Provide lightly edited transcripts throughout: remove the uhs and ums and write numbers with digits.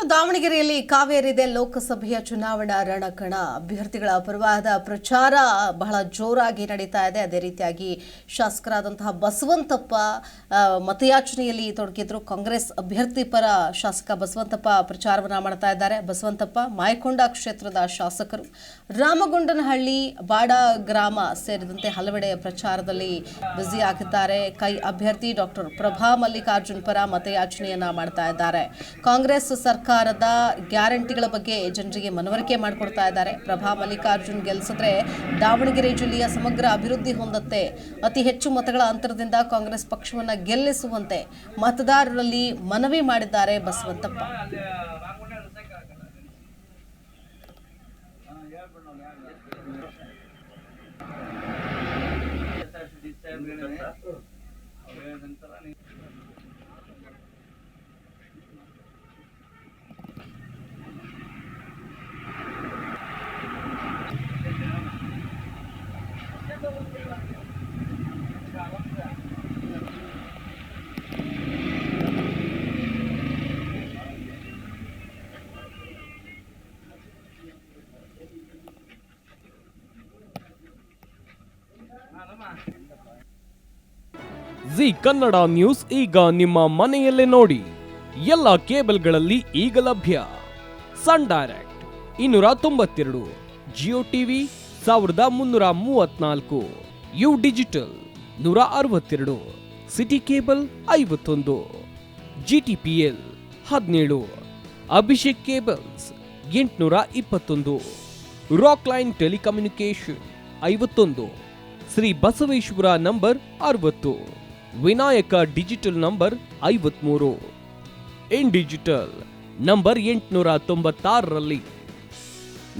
ದಾವಣಗೆರೆಯಲ್ಲಿ ಕಾವೇರಿದೆ ಲೋಕಸಭೆಯ ಚುನಾವಣಾ ರಣಕಣ. ಅಭ್ಯರ್ಥಿಗಳ ಪರವಾದ ಪ್ರಚಾರ ಬಹಳ ಜೋರಾಗಿ ನಡೀತಾ ಇದೆ. ಅದೇ ರೀತಿಯಾಗಿ ಶಾಸಕರಾದಂತಹ ಬಸವಂತಪ್ಪ ಮತಯಾಚನೆಯಲ್ಲಿ ತೊಡಗಿದ್ರು. ಕಾಂಗ್ರೆಸ್ ಅಭ್ಯರ್ಥಿ ಪರ ಶಾಸಕ ಬಸವಂತಪ್ಪ ಪ್ರಚಾರವನ್ನ ಮಾಡ್ತಾ ಇದ್ದಾರೆ. ಬಸವಂತಪ್ಪ ಮಾಯಕೊಂಡ ಕ್ಷೇತ್ರದ ಶಾಸಕರು. ರಾಮಗೊಂಡನಹಳ್ಳಿ, ಬಾಡ ಗ್ರಾಮ ಸೇರಿದಂತೆ ಹಲವೆಡೆ ಪ್ರಚಾರದಲ್ಲಿ ಬ್ಯುಸಿ ಆಗಿದ್ದಾರೆ. ಕೈ ಅಭ್ಯರ್ಥಿ ಡಾಕ್ಟರ್ ಪ್ರಭಾ ಮಲ್ಲಿಕಾರ್ಜುನ್ ಪರ ಮತಯಾಚನೆಯನ್ನ ಮಾಡ್ತಾ ಇದ್ದಾರೆ. ಕಾಂಗ್ರೆಸ್ ಸರ್ಕಾರದ ಗ್ಯಾರಂಟಿಗಳ ಬಗ್ಗೆ ಜನರಿಗೆ ಮನವರಿಕೆ ಮಾಡಿಕೊಡ್ತಾ ಇದ್ದಾರೆ. ಪ್ರಭಾ ಮಲ್ಲಿಕಾರ್ಜುನ್ ಗೆಲ್ಲಿಸಿದ್ರೆ ದಾವಣಗೆರೆ ಜಿಲ್ಲೆಯ ಸಮಗ್ರ ಅಭಿವೃದ್ಧಿ ಹೊಂದುತ್ತೆ. ಅತಿ ಹೆಚ್ಚು ಮತಗಳ ಅಂತರದಿಂದ ಕಾಂಗ್ರೆಸ್ ಪಕ್ಷವನ್ನು ಗೆಲ್ಲಿಸುವಂತೆ ಮತದಾರರಲ್ಲಿ ಮನವಿ ಮಾಡಿದ್ದಾರೆ ಬಸವಂತಪ್ಪ. ಜಿ ಕನ್ನಡ ನ್ಯೂಸ್ ಈಗ ನಿಮ್ಮ ಮನೆಯಲ್ಲೇ ನೋಡಿ. ಎಲ್ಲ ಕೇಬಲ್ಗಳಲ್ಲಿ ಈಗ ಲಭ್ಯ. Sun Direct 292, Jio TV 1334, U digital 162, city cable 51, GTPL 17, Abhishek cables 821, rock line telecommunication 51, Shri Basaveshwara number 60, Vinayaka digital number 53, in digital number 896ರಲ್ಲಿ.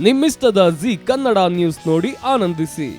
ನಿಮ್ಮಿಸ್ತದ ಜಿ ಕನ್ನಡ ನ್ಯೂಸ್ ನೋಡಿ ಆನಂದಿಸಿ.